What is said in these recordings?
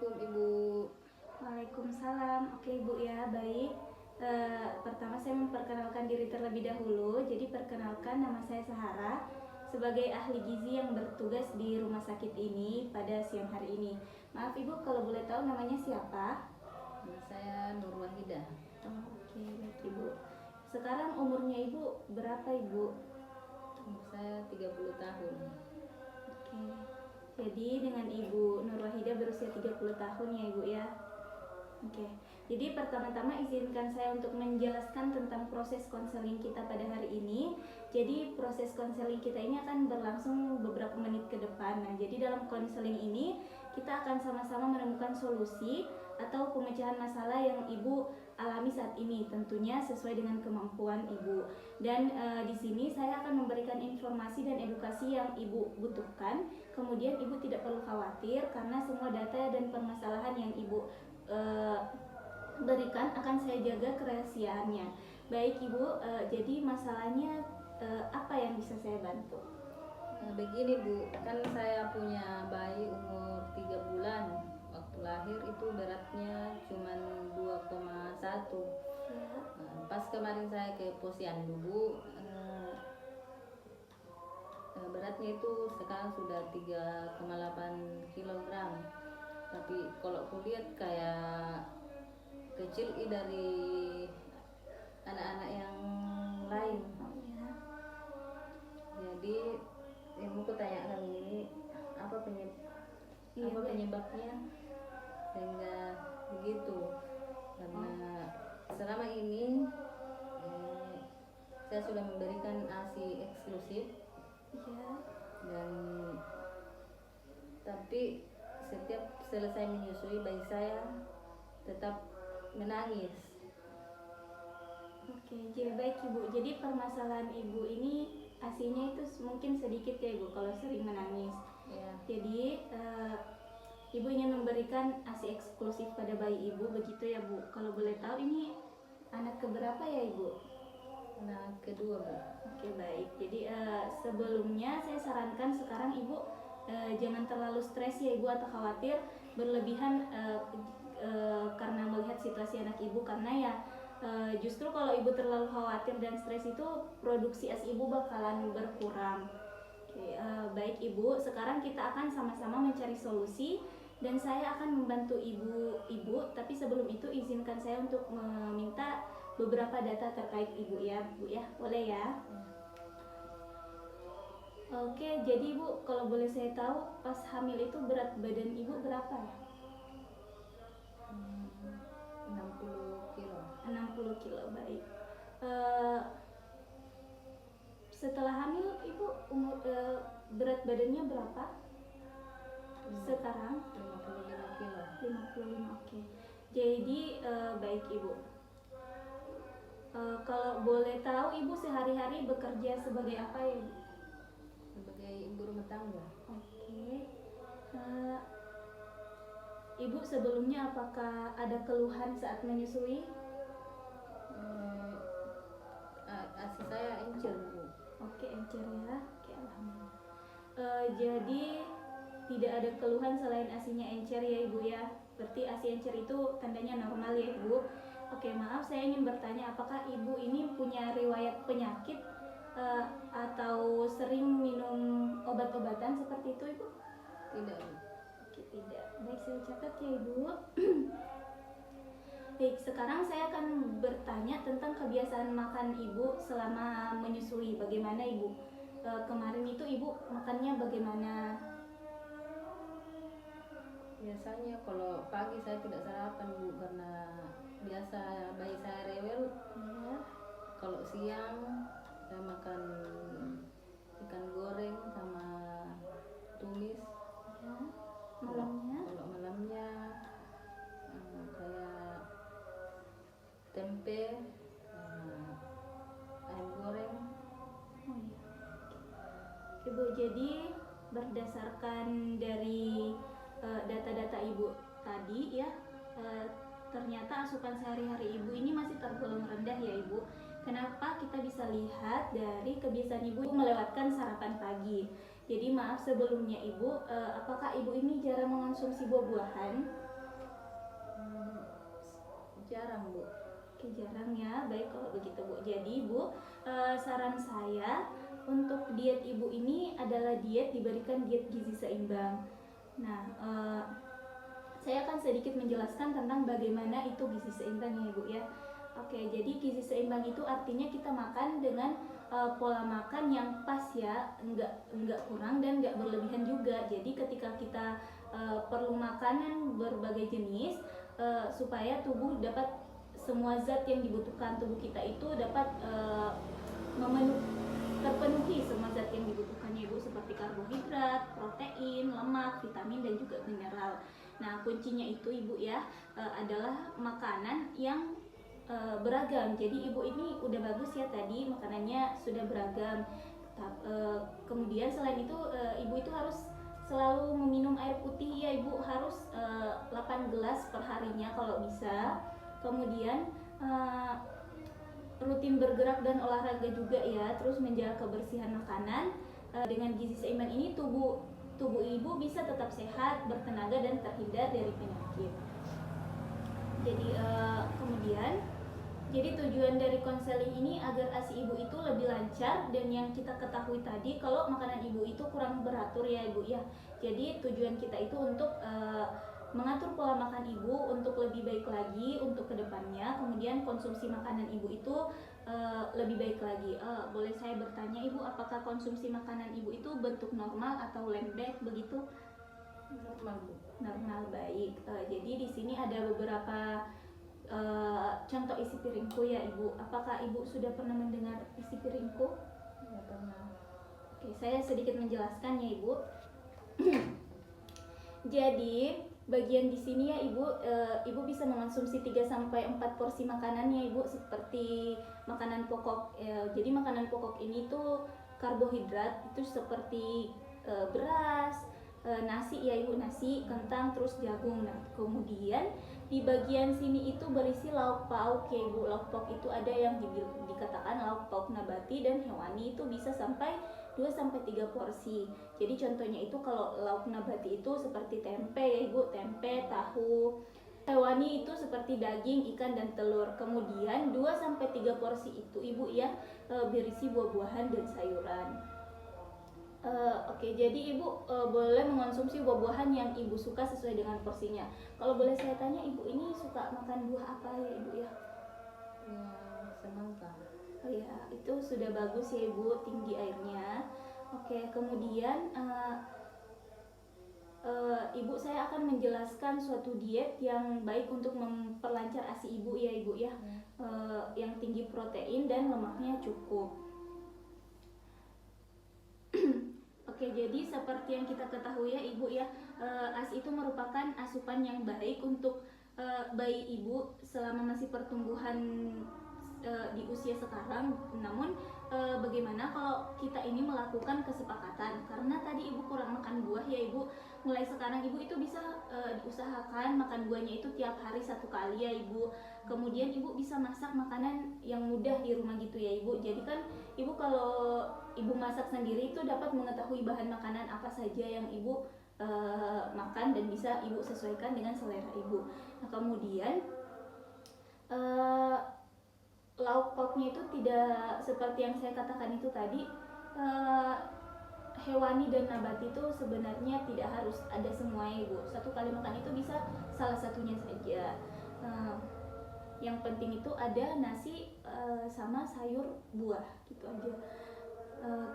Assalamualaikum Ibu. Waalaikumsalam. Oke Ibu ya, baik. Pertama saya memperkenalkan diri terlebih dahulu. Jadi perkenalkan, nama saya Sahara sebagai ahli gizi yang bertugas di rumah sakit ini pada siang hari ini. Maaf Ibu, kalau boleh tahu namanya siapa? Nama saya Nur Wahidah. Oke, baik Ibu. Sekarang umurnya Ibu berapa Ibu? Umur saya 30 tahun. Oke. Jadi dengan Ibu Nur Wahidah berusia 30 tahun ya Ibu ya. Oke. Jadi pertama-tama izinkan saya untuk menjelaskan tentang proses konseling kita pada hari ini. Jadi proses konseling kita ini akan berlangsung beberapa menit ke depan. Nah, jadi dalam konseling ini kita akan sama-sama menemukan solusi atau pemecahan masalah yang Ibu alami saat ini, tentunya sesuai dengan kemampuan Ibu. Dan di sini saya akan memberikan informasi dan edukasi yang Ibu butuhkan. Kemudian Ibu tidak perlu khawatir karena semua data dan permasalahan yang Ibu berikan akan saya jaga kerahasiaannya. Baik Ibu, jadi masalahnya apa yang bisa saya bantu? Begini Bu, kan saya punya bayi umur 3 bulan. Waktu lahir itu beratnya cuma 2,1. Ya. Pas kemarin saya ke posyandu Bu, beratnya itu sekarang sudah 3,8 kilogram. Tapi kalau aku lihat kayak kecil dari anak-anak yang lain. Oh ya. Jadi yang mau tanyakan ini apa penyebabnya sehingga begitu, karena selama ini saya sudah memberikan ASI eksklusif Ya. dan tapi setiap selesai menyusui bayi saya tetap menangis. Oke, jadi baik Ibu. Jadi permasalahan Ibu ini ASINya itu mungkin sedikit ya Ibu kalau sering menangis. Ya. Jadi Ibu ingin memberikan ASI eksklusif pada bayi Ibu, begitu ya Bu? Kalau boleh tahu ini anak keberapa ya Ibu? Nah, kedua Bu. Oke baik. Jadi sebelumnya saya sarankan sekarang Ibu jangan terlalu stres ya Ibu atau khawatir berlebihan karena melihat situasi anak Ibu, karena ya justru kalau Ibu terlalu khawatir dan stres itu produksi ASI Ibu bakalan berkurang. Oke, baik Ibu, sekarang kita akan sama-sama mencari solusi dan saya akan membantu Ibu, tapi sebelum itu izinkan saya untuk meminta beberapa data terkait Ibu ya, Bu ya. Boleh ya? Oke, jadi Ibu kalau boleh saya tahu pas hamil itu berat badan Ibu berapa ya? 60 kilo. 60 kilo, baik. Setelah hamil Ibu berat badannya berapa? Sekarang 55 kilo. 55, oke. Jadi baik Ibu. Kalau boleh tahu Ibu sehari-hari bekerja sebagai apa ya Ibu? Sebagai ibu rumah tangga. Oke. Ibu sebelumnya apakah ada keluhan saat menyusui? ASI saya encer Bu. Oke, encer ya. Oke, alhamdulillah. Jadi tidak ada keluhan selain ASINya encer ya Ibu ya. Berarti ASI encer itu tandanya normal ya Ibu. Oke, maaf saya ingin bertanya, apakah Ibu ini punya riwayat penyakit atau sering minum obat-obatan seperti itu Ibu? Tidak Bu. Oke, tidak. Baik, saya catat ya Ibu. Baik, sekarang saya akan bertanya tentang kebiasaan makan Ibu selama menyusui. Bagaimana Ibu? Kemarin itu Ibu makannya bagaimana? Biasanya kalau pagi saya tidak sarapan Bu, karena biasa bayi saya rewel. Ya. Kalau siang saya makan ikan goreng sama tumis. Ya. Malamnya? Kalau malamnya kayak tempe, ayam goreng. Oh iya. Ibu, jadi berdasarkan dari data-data Ibu tadi ya, ternyata asupan sehari-hari Ibu ini masih tergolong rendah ya Ibu. Kenapa? Kita bisa lihat dari kebiasaan Ibu melewatkan sarapan pagi. Jadi maaf sebelumnya Ibu, apakah Ibu ini jarang mengonsumsi buah-buahan? Jarang Bu. Oke, jarang ya. Baik kalau begitu Bu. Jadi Bu, saran saya untuk diet Ibu ini adalah diet diberikan diet gizi seimbang. Nah, saya akan sedikit menjelaskan tentang bagaimana itu gizi seimbang ya Ibu ya. Oke, jadi gizi seimbang itu artinya kita makan dengan pola makan yang pas ya, enggak kurang dan enggak berlebihan juga. Jadi ketika kita perlu makanan berbagai jenis supaya tubuh dapat semua zat yang dibutuhkan tubuh kita itu dapat terpenuhi semua zat yang dibutuhkannya Ibu, seperti karbohidrat, protein, lemak, vitamin dan juga mineral. Nah, kuncinya itu Ibu ya adalah makanan yang beragam. Jadi Ibu ini udah bagus ya tadi makanannya sudah beragam. Kemudian selain itu Ibu itu harus selalu meminum air putih ya Ibu, harus 8 gelas per harinya kalau bisa. Kemudian rutin bergerak dan olahraga juga ya, terus menjaga kebersihan makanan. Dengan gizi seimbang ini tubuh Ibu bisa tetap sehat, bertenaga dan terhindar dari penyakit. Jadi kemudian tujuan dari konseling ini agar ASI Ibu itu lebih lancar, dan yang kita ketahui tadi kalau makanan Ibu itu kurang beratur ya Ibu ya. Jadi tujuan kita itu untuk mengatur pola makan Ibu untuk lebih baik lagi untuk kedepannya. Kemudian konsumsi makanan Ibu itu lebih baik lagi. Boleh saya bertanya Ibu, apakah konsumsi makanan Ibu itu bentuk normal atau lembek begitu? Normal Bu. Normal, baik. Jadi di sini ada beberapa contoh isi piringku ya Ibu. Apakah Ibu sudah pernah mendengar isi piringku? Ya, pernah. Oke, saya sedikit menjelaskan ya Ibu. Jadi bagian di sini ya Ibu, Ibu bisa mengonsumsi 3-4 porsi makanan ya Ibu, seperti makanan pokok. Jadi makanan pokok ini tuh karbohidrat itu seperti beras, nasi ya Ibu, nasi, kentang, terus jagung. Nah, kemudian di bagian sini itu berisi lauk pauk ya Ibu. Lauk pauk itu ada yang dikatakan lauk pauk nabati dan hewani, itu bisa sampai 2-3 porsi. Jadi contohnya itu kalau lauk nabati itu seperti tempe ya Ibu, tempe, tahu. Hewani itu seperti daging, ikan dan telur. Kemudian 2-3 porsi itu Ibu ya berisi buah-buahan dan sayuran. Oke, jadi Ibu boleh mengonsumsi buah-buahan yang Ibu suka sesuai dengan porsinya. Kalau boleh saya tanya, Ibu ini suka makan buah apa ya Ibu ya? Ya, semangka. Oh ya, itu sudah bagus ya Ibu, tinggi airnya. Oke, kemudian Ibu, saya akan menjelaskan suatu diet yang baik untuk memperlancar ASI Ibu ya Ibu ya, yang tinggi protein dan lemaknya cukup. Oke, jadi seperti yang kita ketahui ya Ibu ya, ASI itu merupakan asupan yang baik untuk bayi Ibu selama masih pertumbuhan di usia sekarang. Namun bagaimana kalau kita ini melakukan kesepakatan, karena tadi Ibu kurang makan buah ya Ibu, mulai sekarang Ibu itu bisa diusahakan makan buahnya itu tiap hari 1 kali ya Ibu. Kemudian Ibu bisa masak makanan yang mudah di rumah gitu ya Ibu. Jadi kan Ibu kalau Ibu masak sendiri itu dapat mengetahui bahan makanan apa saja yang Ibu makan dan bisa Ibu sesuaikan dengan selera Ibu. Nah, kemudian lauk pauknya itu tidak seperti yang saya katakan itu tadi, hewani dan nabati itu sebenarnya tidak harus ada semuanya Ibu. 1 kali makan itu bisa salah satunya saja. Yang penting itu ada nasi sama sayur buah gitu aja.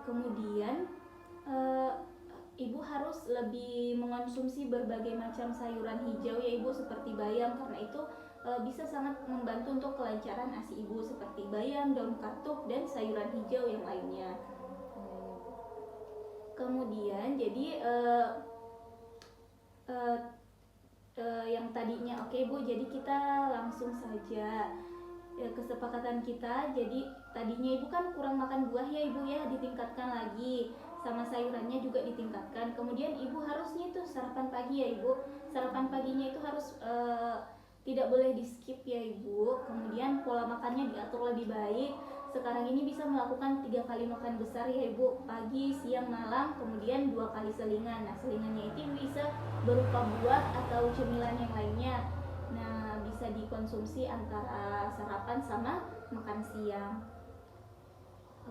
Kemudian Ibu harus lebih mengonsumsi berbagai macam sayuran hijau ya Ibu, seperti bayam, karena itu bisa sangat membantu untuk kelancaran ASI Ibu, seperti bayam, daun katuk, dan sayuran hijau yang lainnya. Kemudian jadi yang tadinya oke Bu, jadi kita langsung saja kesepakatan kita. Jadi tadinya Ibu kan kurang makan buah ya Ibu ya, ditingkatkan lagi, sama sayurannya juga ditingkatkan. Kemudian Ibu harusnya itu sarapan pagi ya Ibu, sarapan paginya itu harus tidak boleh di skip ya Ibu. Kemudian pola makannya diatur lebih baik. Sekarang ini bisa melakukan 3 kali makan besar ya Ibu, pagi, siang, malam. Kemudian 2 kali selingan. Nah, selingannya itu bisa berupa buah atau cemilan yang lainnya. Nah, bisa dikonsumsi antara sarapan sama makan siang.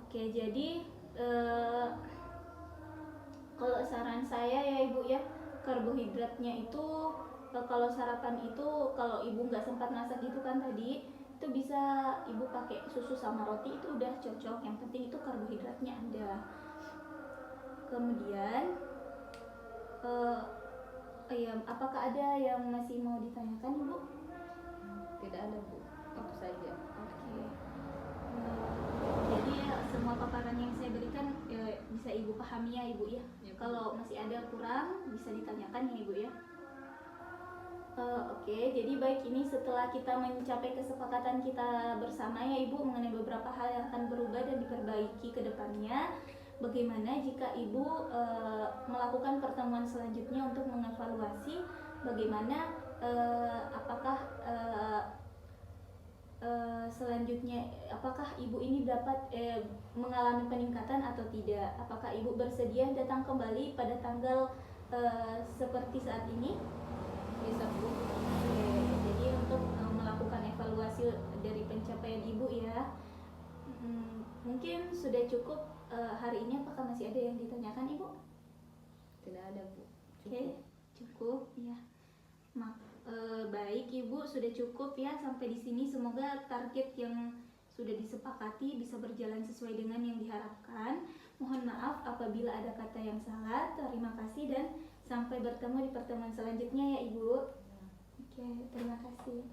Oke, jadi kalau saran saya ya Ibu ya, karbohidratnya itu kalau sarapan itu, kalau Ibu nggak sempat masak gitu kan tadi, itu bisa Ibu pakai susu sama roti, itu udah cocok. Yang penting itu karbohidratnya ada. Kemudian ya, apakah ada yang masih mau ditanyakan Ibu? Tidak ada Bu, itu saja. Oke. Jadi semua paparan yang saya berikan bisa Ibu pahami ya Ibu ya. Ya, Bu. Kalau masih ada kurang bisa ditanyakan ya Ibu ya. Oke, jadi baik, ini setelah kita mencapai kesepakatan kita bersama ya Ibu mengenai beberapa hal yang akan berubah dan diperbaiki ke depannya. Bagaimana jika Ibu melakukan pertemuan selanjutnya untuk mengevaluasi bagaimana apakah selanjutnya apakah Ibu ini dapat mengalami peningkatan atau tidak? Apakah Ibu bersedia datang kembali pada tanggal seperti saat ini? Bisa Bu. Jadi untuk melakukan evaluasi dari pencapaian Ibu ya. Mungkin sudah cukup hari ini, apakah masih ada yang ditanyakan Ibu? Tidak ada Bu. Oke, cukup ya. Baik Ibu, sudah cukup ya sampai di sini. Semoga target yang sudah disepakati bisa berjalan sesuai dengan yang diharapkan. Mohon maaf apabila ada kata yang salah. Terima kasih dan sampai bertemu di pertemuan selanjutnya ya Ibu. Oke, terima kasih.